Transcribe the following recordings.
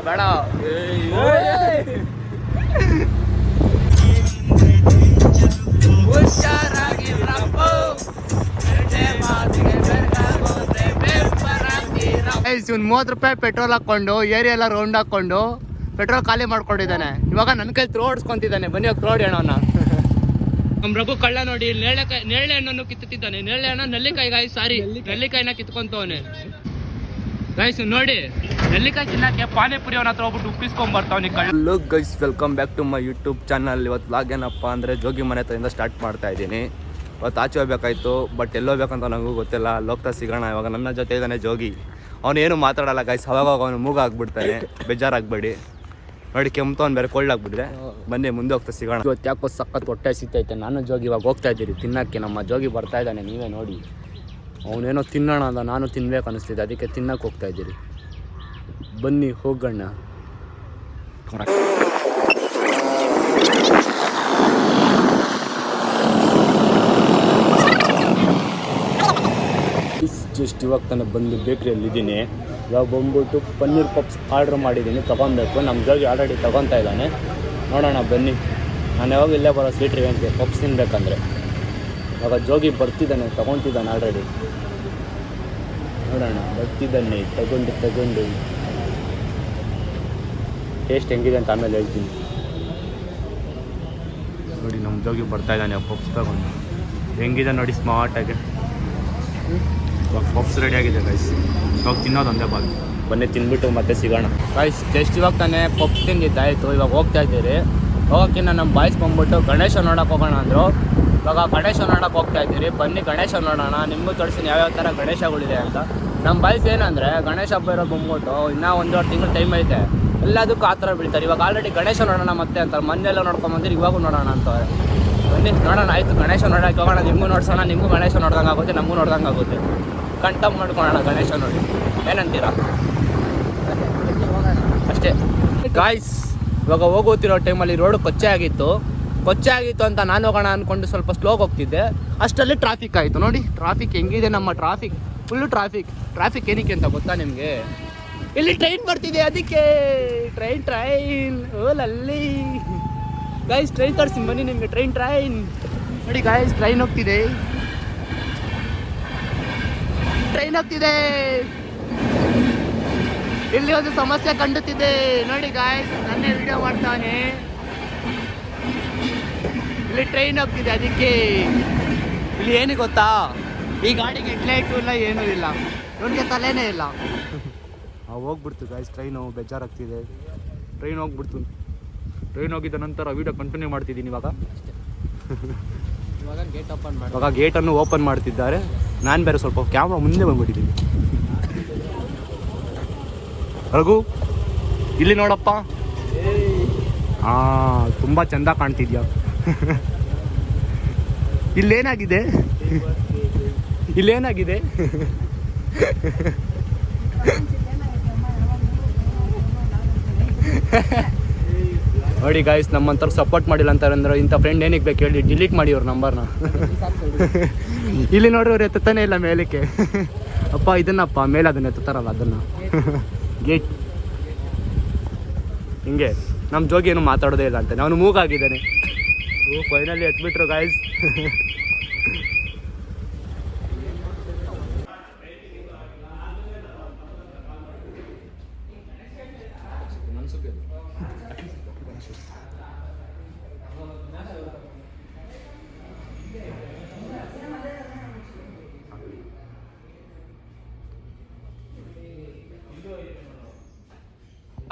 ಬೇಡ ಇವ್ನು 30 ರೂಪಾಯಿ ಪೆಟ್ರೋಲ್ ಹಾಕೊಂಡು ಏರಿಯಾ ಎಲ್ಲ ರೌಂಡ್ ಹಾಕೊಂಡು ಪೆಟ್ರೋಲ್ ಖಾಲಿ ಮಾಡ್ಕೊಂಡಿದ್ದಾನೆ. ಇವಾಗ ನನ್ನ ಕೈ ತ್ರೋಡ್ಸ್ಕೊಂತಿದ್ದಾನೆ. ಬನ್ನಿ ಹೋಗಿ ತ್ರೋಡಿ ಅಣ್ಣ. ನಮ್ಮ ರಘು ಕಳ್ಳ ನೋಡಿ ನೇರಳೆ ಹಣ್ಣನ್ನು ಕಿತ್ತುತ್ತಿದ್ದಾನೆ. ನೇರಳೆ ಹಣ್ಣು ನೆಲ್ಲಿಕಾಯಿ ಗಾಯ್ಸ್, ಸಾರಿ ನೆಲ್ಲಿಕಾಯಿನ ಕಿತ್ಕೊಂತವನೆ ಗೈಸ್. ನೋಡಿ ನೆಲ್ಲಿಕಾಯಿ ತಿನ್ನಕ್ಕೆ ಪಾನಿಪುರಿ ಅವನ ಹತ್ರ ಹೋಗ್ಬಿಟ್ಟು ಉಪ್ಪಿಸ್ಕೊಂಡ್ ಬರ್ತಾವನಿ ಕಳ್ಳ. Hello guys, welcome back to my YouTube channel. ಇವತ್ತು ವ್ಲಾಗ್ ಏನಪ್ಪ ಅಂದರೆ ಜೋಗಿ ಮನೆ ಹತ್ರದಿಂದ ಸ್ಟಾರ್ಟ್ ಮಾಡ್ತಾ ಇದ್ದೀನಿ. ಇವತ್ತು ಆಚೆ ಹೋಗ್ಬೇಕಾಯ್ತು, ಬಟ್ ಎಲ್ಲೋ ಹೋಗ್ಬೇಕಂತ ನನಗೂ ಗೊತ್ತಿಲ್ಲ. ಅಲ್ಲಿ ಹೋಗ್ತಾ ಸಿಗೋಣ. ಇವಾಗ ನನ್ನ ಜೊತೆ ಇದ್ದಾನೆ ಜೋಗಿ. ಅವನೇನು ಮಾತಾಡಲ್ಲ ಗೈಸ್. ಅವಾಗ ಅವನು ಮೂಗ ಆಗ್ಬಿಡ್ತಾನೆ, ಬೇಜಾರಾಗ್ಬೇಡಿ. ನೋಡಿ ಕೆಮ್ತವನು ಬೇರೆ ಕೋಲ್ಡ್ ಆಗ್ಬಿಟ್ಟಿದೆ. ಬನ್ನಿ ಮುಂದೆ ಹೋಗ್ತಾ ಸಿಗೋಣ. ಇವತ್ತು ಯಾಕೋ ಸಖತ್ ಹೊಟ್ಟೆ ಸಿಗ್ತೈತೆ. ನಾನು ಜೋಗಿ ಇವಾಗ ಹೋಗ್ತಾ ಇದ್ದೀರಿ ತಿನ್ನಕ್ಕೆ. ನಮ್ಮ ಜೋಗಿ ಬರ್ತಾ ಇದ್ದಾನೆ, ನೀವೇ ನೋಡಿ. ಅವನೇನೋ ತಿನ್ನೋಣ ಅಂತ ನಾನು ತಿನ್ಬೇಕು ಅನ್ನಿಸ್ತಿದ್ದೆ, ಅದಕ್ಕೆ ತಿನ್ನಕ್ಕೆ ಹೋಗ್ತಾ ಇದ್ದೀರಿ. ಬನ್ನಿ ಹೋಗೋಣ. ಜಸ್ಟ್ ಇವಾಗ ತಾನೇ ಬಂದು ಬೇಕ್ರಿಯಲ್ಲಿದ್ದೀನಿ. ಇವಾಗ ಬಂದ್ಬಿಟ್ಟು ಪನ್ನೀರ್ ಪಪ್ಸ್ ಆರ್ಡ್ರ್ ಮಾಡಿದ್ದೀನಿ, ತೊಗೊಬೇಕು. ನಮ್ಮ ಜೋಗಿ ಆಲ್ರೆಡಿ ತೊಗೊತಾ ಇದ್ದಾನೆ. ನೋಡೋಣ ಬನ್ನಿ. ನಾನು ಯಾವಾಗ ಇಲ್ಲೇ ಬರೋ ಸ್ವೀಟ್ ರಿವೆಂಟ್ಗೆ ಪಪ್ಸ್ ತಿನ್ಬೇಕಂದ್ರೆ. ಇವಾಗ ಜೋಗಿ ಬರ್ತಿದ್ದಾನೆ, ತೊಗೊತಿದ್ದಾನೆ ಆಲ್ರೆಡಿ. ನೋಡೋಣ, ಬರ್ತಿದ್ದಾನೆ. ತಗೊಂಡು ಟೇಸ್ಟ್ ಹೆಂಗಿದೆ ಅಂತ ಆಮೇಲೆ ಹೇಳ್ತೀನಿ. ನೋಡಿ ನಮ್ಮ ಜೋಗಿ ಬರ್ತಾ ಇದ್ದಾನೆ ಪಪ್ಸ್ ತಗೊಂಡು. ಹೆಂಗಿದೆ ನೋಡಿ ಸ್ಮಾರ್ಟಾಗಿ. ಇವಾಗ ಪಪ್ಸ್ ರೆಡಿ ಆಗಿದೆ ಗೈಸ್. ಇವಾಗ ತಿನ್ನೋದು ಒಂದೇ ಬಾಗಿ. ಬನ್ನಿ ತಿಂದ್ಬಿಟ್ಟು ಮತ್ತೆ ಸಿಗೋಣ ಗೈಸ್. ಜಸ್ಟ್ ಇವಾಗ ತಾನೇ ಪಪ್ಸ್ ತಿಂದಿದ್ದಾಯಿತು. ಇವಾಗ ಹೋಗ್ತಾ ಇದ್ದೀರಿ. ಹೋಗೋಕ್ಕಿಂತ ನಮ್ಮ ಬಾಯ್ಸ್ ಬಂದ್ಬಿಟ್ಟು ಗಣೇಶ ನೋಡೋಕೆ ಹೋಗೋಣ ಅಂದರು. ಇವಾಗ ಗಣೇಶ ನೋಡೋಕೆ ಹೋಗ್ತಾ ಇದ್ದೀರಿ. ಬನ್ನಿ ಗಣೇಶ ನೋಡೋಣ. ನಿಮಗೂ ತೋರಿಸ್ತೀನಿ ಯಾವ್ಯಾವ ಥರ ಗಣೇಶಗಳಿದೆ ಅಂತ. ನಮ್ಮ ಬಾಯ್ಸ್ ಏನಂದರೆ ಗಣೇಶ ಹಬ್ಬ ಇರೋ ಬಂದ್ಬಿಟ್ಟು ಇನ್ನೂ 1.5 ತಿಂಗಳು ಟೈಮ್ ಐತೆ. ಎಲ್ಲದಕ್ಕೂ ಆ ಥರ ಬೀಳ್ತಾರೆ. ಇವಾಗ ಆಲ್ರೆಡಿ ಗಣೇಶ ನೋಡೋಣ ಮತ್ತೆ ಅಂತಾರೆ. ಮೊನ್ನೆಲ್ಲ ನೋಡ್ಕೊಂಬಂದಿರಿ, ಇವಾಗೂ ನೋಡೋಣ ಅಂತವ್ರೆ. ಬನ್ನಿ ನೋಡೋಣ. ಆಯಿತು ಗಣೇಶ ನೋಡೋಕೆ ಹೋಗೋಣ. ನಿಮಗೂ ನೋಡ್ಸೋಣ. ನಿಮಗೂ ಗಣೇಶ ನೋಡ್ದಂಗೆ ಆಗುತ್ತೆ, ನಮಗೂ ನೋಡ್ದಂಗೆ ಆಗುತ್ತೆ. ಕಣ್ತಂಬ ಮಾಡ್ಕೊಳ್ಳೋಣ ಗಣೇಶ ನೋಡಿ. ಏನಂತೀರಾ? ಅಷ್ಟೇ ಗಾಯ್ಸ್. ಇವಾಗ ಹೋಗುತ್ತಿರೋ ಟೈಮಲ್ಲಿ ರೋಡು ಕೊಚ್ಚೆ ಆಗಿತ್ತು ಅಂತ ನಾನು ಹೋಗೋಣ ಅಂದ್ಕೊಂಡು ಸ್ವಲ್ಪ ಸ್ಲೋಗಿ ಹೋಗ್ತಿದ್ದೆ. ಅಷ್ಟರಲ್ಲಿ ಟ್ರಾಫಿಕ್ ಆಯಿತು. ನೋಡಿ ಟ್ರಾಫಿಕ್ ಹೆಂಗಿದೆ ನಮ್ಮ ಟ್ರಾಫಿಕ್. ಫುಲ್ಲು ಟ್ರಾಫಿಕ್ ಏನಕ್ಕೆ ಅಂತ ಗೊತ್ತಾ ನಿಮಗೆ? ಇಲ್ಲಿ ಟ್ರೈನ್ ಬರ್ತಿದೆ, ಅದಕ್ಕೆ ಟ್ರೈನ್ ಓಲಲ್ಲಿ ಗಾಯ್ಸ್. ಟ್ರೈನ್ ತೋರಿಸ್ತೀನಿ ಬನ್ನಿ ನಿಮಗೆ. ಟ್ರೈನ್ ನೋಡಿ ಗಾಯ್ಸ್, ಟ್ರೈನ್ ಹೋಗ್ತಿದೆ. ಇಲ್ಲಿ ಒಂದು ಸಮಸ್ಯೆ ಕಂಡುತ್ತಿದೆ ನೋಡಿ ಗಾಯ್ಸ್. ನನ್ನೇ ವಿಡಿಯೋ ಮಾಡ್ತಾನೆ. ಇಲ್ಲಿ ಟ್ರೈನ್ ಹೋಗ್ತಿದೆ, ಅದಕ್ಕೆ ಇಲ್ಲಿ ಏನು ಗೊತ್ತಾ, ಈ ಗಾಡಿಗೆ ಹೆಡ್ಲೈಟು ಇಲ್ಲ, ಏನೂ ಇಲ್ಲ. ಇವನಿಗೆ ತಲೆನೇ ಇಲ್ಲ. ಹೋಗ್ಬಿಡ್ತು ಗಾಯ್ಸ್ ಟ್ರೈನು. ಬೇಜಾರಾಗ್ತಿದೆ. ಟ್ರೈನ್ ಹೋಗ್ಬಿಡ್ತು. ಟ್ರೈನ್ ಹೋಗಿದ್ದ ನಂತರ ವಿಡಿಯೋ ಕಂಟಿನ್ಯೂ ಮಾಡ್ತಿದ್ದೀನಿ. ಇವಾಗ ಗೇಟನ್ನು ಓಪನ್ ಮಾಡ್ತಿದ್ದಾರೆ. ನಾನು ಬೇರೆ ಸ್ವಲ್ಪ ಕ್ಯಾಮ್ರಾ ಮುಂದೆ ಬಂದ್ಬಿಟ್ಟಿದ್ದೀನಿ. ರಘು ಇಲ್ಲಿ ನೋಡಪ್ಪ. ತುಂಬ ಚೆಂದ ಕಾಣ್ತಿದ್ಯಾ. ಇಲ್ಲೇನಾಗಿದೆ ನೋಡಿ ಗಾಯ್ಸ್, ನಮ್ಮಂಥವ್ರು ಸಪೋರ್ಟ್ ಮಾಡಿಲ್ಲ ಅಂತಾರೆ ಅಂದ್ರೆ ಇಂಥ ಫ್ರೆಂಡ್ ಏನಕ್ಕೆ ಬೇಕು ಹೇಳಿ, ಡಿಲೀಟ್ ಮಾಡಿ ಅವ್ರ ನಂಬರ್ನ. ಇಲ್ಲಿ ನೋಡ್ರಿ ಅವ್ರು ಎತ್ತಾನೆ ಇಲ್ಲ ಮೇಲಕ್ಕೆ. ಅಪ್ಪ ಇದನ್ನಪ್ಪ ಮೇಲೆ ಅದನ್ನ ಎತ್ತಾರಲ್ಲ ಅದನ್ನು. ಗೇಟ್ ಹಿಂಗೆ. ನಮ್ಮ ಜೋಗಿ ಏನು ಮಾತಾಡೋದೇ ಇಲ್ಲ ಅಂತಾನೆ. ಅವನು ಮೂಗಾಗಿದ್ದಾನೆ. ಫೈನಲಿ ಎತ್ಬಿಟ್ರು ಗಾಯ್ಸ್.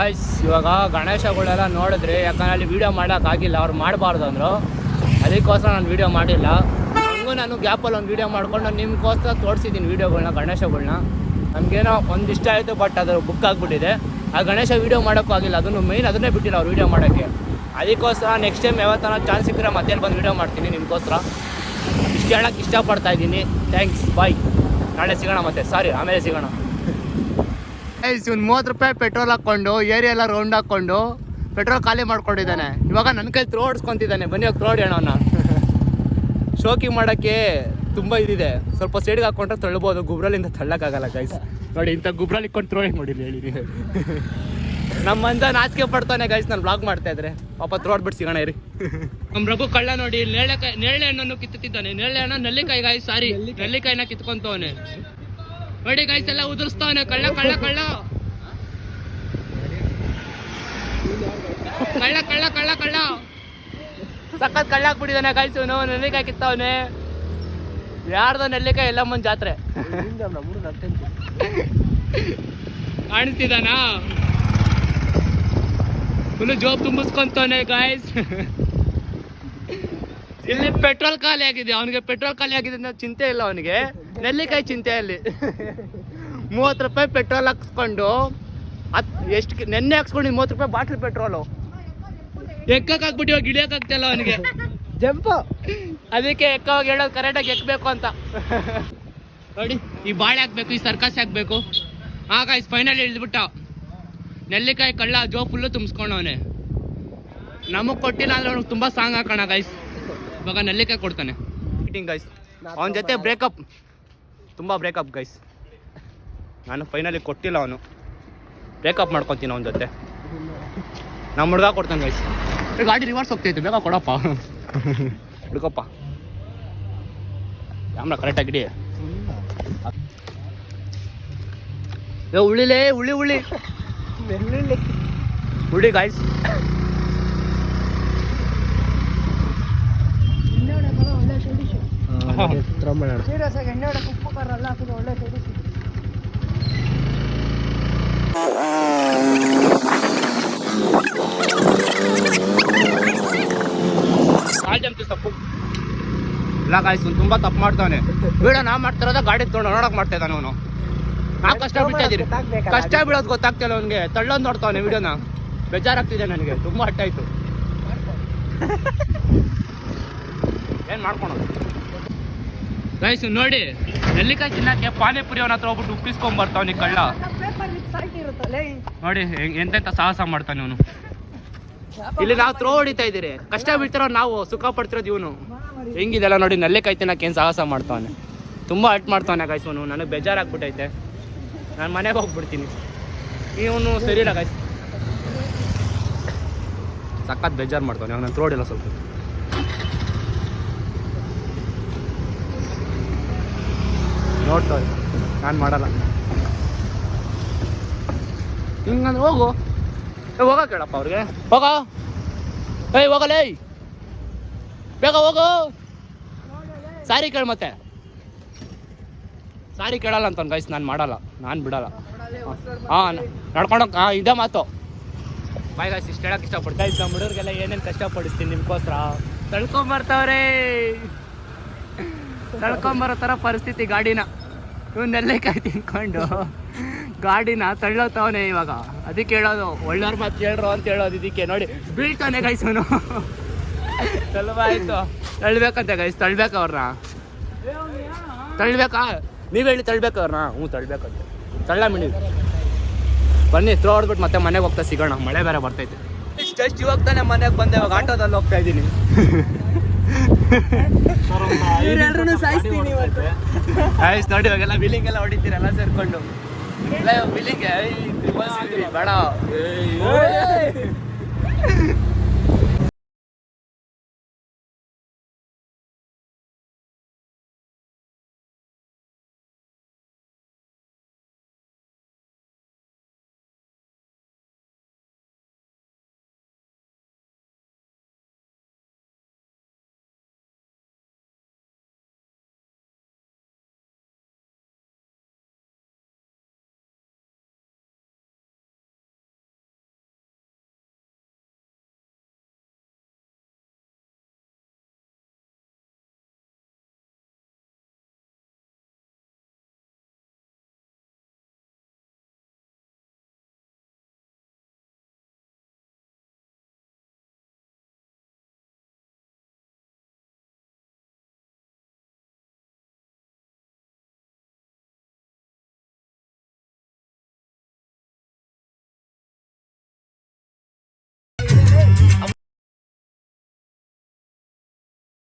ಗೈಸ್ ಇವಾಗ ಗಣೇಶಗಳೆಲ್ಲ ನೋಡಿದ್ರಿ. ಯಾಕಂದ್ರೆ ಅಲ್ಲಿ ವೀಡಿಯೋ ಮಾಡೋಕ್ಕಾಗಿಲ್ಲ, ಅವ್ರು ಮಾಡಬಾರ್ದು ಅಂದರು. ಅದಕ್ಕೋಸ್ಕರ ನಾನು ವೀಡಿಯೋ ಮಾಡಿಲ್ಲ. ಹಂಗೂ ನಾನು ಗ್ಯಾಪಲ್ಲಿ ಒಂದು ವೀಡಿಯೋ ಮಾಡ್ಕೊಂಡು ನಿಮ್ಗೋಸ್ಕರ ತೋರಿಸಿದ್ದೀನಿ ವೀಡಿಯೋಗಳನ್ನ, ಗಣೇಶಗಳನ್ನ. ನಮಗೇನೋ ಒಂದು ಇಷ್ಟ ಆಯಿತು, ಬಟ್ ಅದು ಬುಕ್ ಆಗಿಬಿಟ್ಟಿದೆ. ಆ ಗಣೇಶ ವೀಡಿಯೋ ಮಾಡೋಕ್ಕೂ ಆಗಿಲ್ಲ. ಅದನ್ನು ಮೇಯ್ನ್ ಅದನ್ನೇ ಬಿಟ್ಟಿಲ್ಲ ಅವ್ರು ವೀಡಿಯೋ ಮಾಡೋಕ್ಕೆ. ಅದಕ್ಕೋಸ್ಕರ ನೆಕ್ಸ್ಟ್ ಟೈಮ್ ಯಾವತ್ತನ ಚಾನ್ಸ್ ಸಿಕ್ಕರೆ ಮತ್ತೆ ಬಂದು ವೀಡಿಯೋ ಮಾಡ್ತೀನಿ ನಿಮಗೋಸ್ಕರ. ಇಷ್ಟು ಹೇಳೋಕ್ಕೆ ಇಷ್ಟಪಡ್ತಾ ಇದ್ದೀನಿ. ಥ್ಯಾಂಕ್ಸ್, ಬಾಯ್. ನಾಳೆ ಸಿಗೋಣ ಮತ್ತೆ. ಸಾರಿ, ಆಮೇಲೆ ಸಿಗೋಣ. ಇವ್ನು 30 ರೂಪಾಯಿ ಪೆಟ್ರೋಲ್ ಹಾಕ್ಕೊಂಡು ಏರಿಯಾ ಎಲ್ಲ ರೌಂಡ್ ಹಾಕ್ಕೊಂಡು ಪೆಟ್ರೋಲ್ ಖಾಲಿ ಮಾಡ್ಕೊಂಡಿದ್ದಾನೆ. ಇವಾಗ ನನ್ನ ಕೈ ತ್ರೋಡ್ಸ್ಕೊಂತಿದ್ದಾನೆ. ಬನ್ನಿ ಹೋಗಿ ತ್ರೋಡಿ ಅಣ್ಣ. ಶೋಕಿ ಮಾಡೋಕ್ಕೆ ತುಂಬ ಇದಿದೆ. ಸ್ವಲ್ಪ ಸೈಡ್ಗೆ ಹಾಕ್ಕೊಂಡ್ರೆ ತಳ್ಬೋದು. ಗುಬ್ರಲ್ಲಿಂದ ತಳ್ಳಕ್ಕಾಗಲ್ಲ ಗೈಸ್. ನೋಡಿ ಇಂಥ ಗುಬ್ರಲ್ಲಿ ಇಕ್ಕೊಂಡು ತ್ರೋಡಿ ಮಾಡಿಲ್ಲ ಹೇಳಿ. ನಮ್ಮ ಮಂಜ ನಾಚಿಕೆ ಪಡ್ತಾನೆ ಗೈಸ್ ನಾನು ಬ್ಲಾಗ್ ಮಾಡ್ತಾ ಇದ್ರೆ ಪಾಪ ರೋಡ್ ಬಿಟ್ಟು ಸಿಗೋಣ ಇರಿ. ನಮ್ ರಘು ಕಳ್ಳ ನೋಡಿ ನೇರಳೆ ಹಣ್ಣನ್ನು ಕಿತ್ತುತ್ತಿದ್ದಾನೆ. ನೇರಳೆ ಹಣ್ಣು ನೆಲ್ಲಿಕಾಯಿ ಗಾಯ್ಸ್, ಸಾರಿ ನೆಲ್ಲಿಕಾಯಿನ ಕಿತ್ಕೊಂತವನೆ ನೋಡಿ ಗೈಸ್, ಎಲ್ಲ ಉದುರಿಸ್ತಾವನೆ. ಕಳ್ಳ ಕಳ್ಳ ಕಳ್ಳ ಕಳ್ಳ ಕಳ್ಳ ಕಳ್ಳ ಕಳ್ಳ ಸಖತ್ ಕಳ್ಳ ಹಾಕ್ಬಿಟ್ಟಿದ್ದಾನೆ ಗೈಸ್ ಇವನು. ನೆಲ್ಲಿಕಾಯಿ ಕಿತ್ತವನೆ. ಯಾರ್ದೋ ನೆಲ್ಲಿಕಾಯಿ ಎಲ್ಲಮ್ಮನ ಜಾತ್ರೆ ಕಾಣಿಸ್ತಿದಾನಾ? ಫುಲ್ ಜೋಬ್ ತುಂಬಿಸ್ಕೊಂತವನೆ ಗಾಯ್ಸ್. ಇಲ್ಲಿ ಪೆಟ್ರೋಲ್ ಖಾಲಿ ಆಗಿದೆ ಅವನಿಗೆ. ಪೆಟ್ರೋಲ್ ಖಾಲಿ ಆಗಿದೆ ಅನ್ನೋ ಚಿಂತೆ ಇಲ್ಲ ಅವನಿಗೆ, ನೆಲ್ಲಿಕಾಯಿ ಚಿಂತೆ ಅಲ್ಲಿ. 30 ರೂಪಾಯಿ ಪೆಟ್ರೋಲ್ ಹಾಕ್ಸ್ಕೊಂಡು ಎಷ್ಟು ನೆನ್ನೆ ಹಾಕ್ಸ್ಕೊಂಡು 30 ರೂಪಾಯಿ ಬಾಟ್ಲ್ ಪೆಟ್ರೋಲು ಎಕ್ಕಕ್ಕಾಗ್ಬಿಟ್ಟು ಇವಾಗ ಇಳಿಯೋಕ್ಕಾಗ್ತಿಲ್ಲ ಅವನಿಗೆ. ಜಂಪು ಅದಕ್ಕೆ ಎಕ್ಕವಾಗ ಹೇಳೋದು ಕರೆಕ್ಟಾಗಿ ಎಕ್ಬೇಕು ಅಂತ ನೋಡಿ. ಈ ಬಾಳೆ ಹಾಕ್ಬೇಕು, ಈ ಸರ್ಕಸ್ ಹಾಕ್ಬೇಕು. ಗಾಯ್ಸ್ ಫೈನಲ್ ಇಳಿದ್ಬಿಟ್ಟ. ನೆಲ್ಲಿಕಾಯಿ ಕಳ್ಳ ಜೋ ಫುಲ್ಲು ತುಂಬಿಸ್ಕೊಂಡವನೆ. ನಮಗೆ ಕೊಟ್ಟಿಲ್ಲ ಅಂದ್ರೆ ಅವ್ನಿಗೆ ತುಂಬ ಸಾಂಗ್ ಹಾಕೋಣ ಗೈಸ್. ಇವಾಗ ನೆಲ್ಲಿಕಾಯಿ ಕೊಡ್ತಾನೆ ಗೈಸ್. ಅವನ ಜೊತೆ ಬ್ರೇಕಪ್, ತುಂಬ ಬ್ರೇಕಪ್ ಗೈಸ್. ನಾನು ಫೈನಲಿ ಕೊಟ್ಟಿಲ್ಲ, ಅವನು ಬ್ರೇಕಪ್ ಮಾಡ್ಕೊತೀನಿ ಅವನ ಜೊತೆ. ನಮ್ಮ ಹುಡುಗ ಕೊಡ್ತಾನೆ ಗೈಸ್. ಗಾಡಿ ರಿವರ್ಸ್ ಹೋಗ್ತೈತೆ, ಬೇಗ ಕೊಡಪ್ಪ. ಹುಡುಗಪ್ಪ ಕ್ಯಾಮ್ರಾ ಕರೆಕ್ಟಾಗಿಡಿ. ಉಳ್ಳಿಲೇ ಉಳ್ಳಿ ಉಳ್ಳಿ ಉಳ್ಳಿ ಗಾಯ್ಸ್. ತಪ್ಪು ಇಲ್ಲ ಗಾಯ್ಸ್, ತುಂಬಾ ತಪ್ಪು ಮಾಡ್ತಾನೆ. ವಿಡಿಯೋ ನಾ ಮಾಡ್ತಿರೋದ ಗಾಡಿ ತೊಗೊಂಡು ನೋಡಕ್ ಮಾಡ್ತಾ ಇದ್ದಾನೆ ಅವನು. ನಾ ಕಷ್ಟ ಬೀಳ್ತಾ ಇದೀರಿ, ಕಷ್ಟ ಬೀಳೋದು ಗೊತ್ತಾಗ್ತಿಲ್ಲ ಅವನಿಗೆ. ತಳ್ಳೋದು ನೋಡ್ತಾವನೆ ವಿಡಿಯೋನ. ಬೇಜಾರಾಗ್ತಿದೆ ನನಗೆ, ತುಂಬಾ ಹಟ್ಟಾಯ್ತು. ಏನ್ ಮಾಡ್ಕೊಳೋದು ಗೈಸ್ ನೋಡಿ. ನೆಲ್ಲಿಕಾಯಿ ತಿನ್ನಕ್ಕೆ ಪಾನಿಪುರಿ ಅವನ ಹತ್ರ ಹೋಗ್ಬಿಟ್ಟು ಉಪ್ಪಿಸ್ಕೊಂಡ್ ಬರ್ತಾವನಿ ಕಳ್ಳ ನೋಡಿ. ಎಂತೆಂತ ಸಾಹಸ ಮಾಡ್ತಾನೆ ಅವನು. ಇಲ್ಲಿ ನಾವು ಥ್ರೋ ಹೊಡಿತಾ ಇದ್ದೀರಿ, ಕಷ್ಟ ಬೀಳ್ತಿರೋ ನಾವು, ಸುಖ ಪಡ್ತಿರೋದು ಇವನು. ಹೆಂಗಿದೆಲ್ಲ ನೋಡಿ. ನೆಲ್ಲಿಕಾಯಿ ತಿನ್ನಕ್ಕೆ ಏನು ಸಾಹಸ ಮಾಡ್ತಾವನೆ, ತುಂಬ ಹಟ್ ಮಾಡ್ತಾವನೆ ಗೈಸ್ ಅವನು. ನನಗೆ ಬೇಜಾರಾಗ್ಬಿಟ್ಟೈತೆ, ನಾನು ಮನೆಗೆ ಹೋಗ್ಬಿಡ್ತೀನಿ. ಇವನು ಸರಿ ಇಲ್ಲ ಗೈಸ್, ಸಖತ್ ಬೇಜಾರು ಮಾಡ್ತಾನೆ ಅವನು. ಥ್ರೋ ಹೊಡಿಲ್ಲ ಸ್ವಲ್ಪ. ನೋಡ್ತಾವೆ, ನಾನು ಮಾಡಲ್ಲ ಹಿಂಗಂದ್ರೆ. ಹೋಗು ಹೋಗ ಕೇಳಪ್ಪ ಅವ್ರಿಗೆ. ಹೋಗ ಏಯ್, ಹೋಗಲ್ಲ ಏಯ್, ಬೇಗ ಹೋಗು. ಸಾರಿ ಕೇಳ, ಮತ್ತೆ ಸಾರಿ ಕೇಳಲ್ಲ ಅಂತ ಗೈಸ್. ನಾನು ಮಾಡಲ್ಲ, ನಾನು ಬಿಡಲ್ಲ. ಹಾಂ ನಡ್ಕೊಂಡೋಗಿ, ಹಾಂ ಇದೇ ಮಾತು. ಬಾಯ್ ಗೈಸ್, ಇಷ್ಟು ಹೇಳಕ್ಕೆ ಇಷ್ಟಪಡ್ತಾ ಇದ್ದ. ನಮ್ಮ ಹುಡುಗರಿಗೆಲ್ಲ ಏನೇನು ಕಷ್ಟಪಡಿಸ್ತೀನಿ ನಿಮ್ಗೋಸ್ಕರ. ತಳ್ಕೊಂಬರ್ತಾವ್ರೆ, ತಳ್ಕೊಂಬರೋ ಥರ ಪರಿಸ್ಥಿತಿ ಗಾಡಿನ. ಇವನ್ನೆಲ್ಲಕಾಯಿ ತಿನ್ಕೊಂಡು ಗಾಡಿನ ತಳ್ಳೋತವನೆ ಇವಾಗ. ಅದಕ್ಕೆ ಹೇಳೋದು, ಒಳ್ಳೆಯವ್ರ ಮಾತು ಕೇಳ್ರು ಅಂತ ಹೇಳೋದು. ಇದಕ್ಕೆ ನೋಡಿ ಬೀಳ್ತಾನೆ ಗೈಸ್ ಅವನು. ಸ್ವಲ್ಪ ಆಯಿತು, ತಳ್ಬೇಕಂತೆ ಗೈಸ್. ತಳ್ಬೇಕು ಅವ್ರನ್ನ, ತಳ್ಬೇಕಾ? ನೀವು ಹೇಳಿ ತಳ್ಬೇಕು ಅವ್ರನ್ನ. ಹ್ಞೂ ತಳ್ಬೇಕಂತೆ. ತಳ್ಳ ಮಿಡಿ ಬನ್ನಿ, ಥ್ರೋ ಹೊಡ್ಬಿಟ್ಟು ಮತ್ತೆ ಮನೆಗೆ ಹೋಗ್ತಾ ಸಿಗೋಣ. ಮಳೆ ಬೇರೆ ಬರ್ತೈತೆ. ಜಸ್ಟ್ ಇವಾಗ ತಾನೆ ಮನೆಗೆ ಬಂದೆ. ಇವಾಗ ಆಟೋದಲ್ಲಿ ಹೋಗ್ತಾ ಇದ್ದೀನಿ. ನೋಡಿ ಇವಾಗೆಲ್ಲ ಬಿಲ್ಲಿಂಗ್ ಎಲ್ಲ ಹೊಡಿತೀರ ಎಲ್ಲ ಸೇರ್ಕೊಂಡು. ಇಲ್ಲ ಬಿಲ್ಲಿಂಗ್ ಬೇಡ.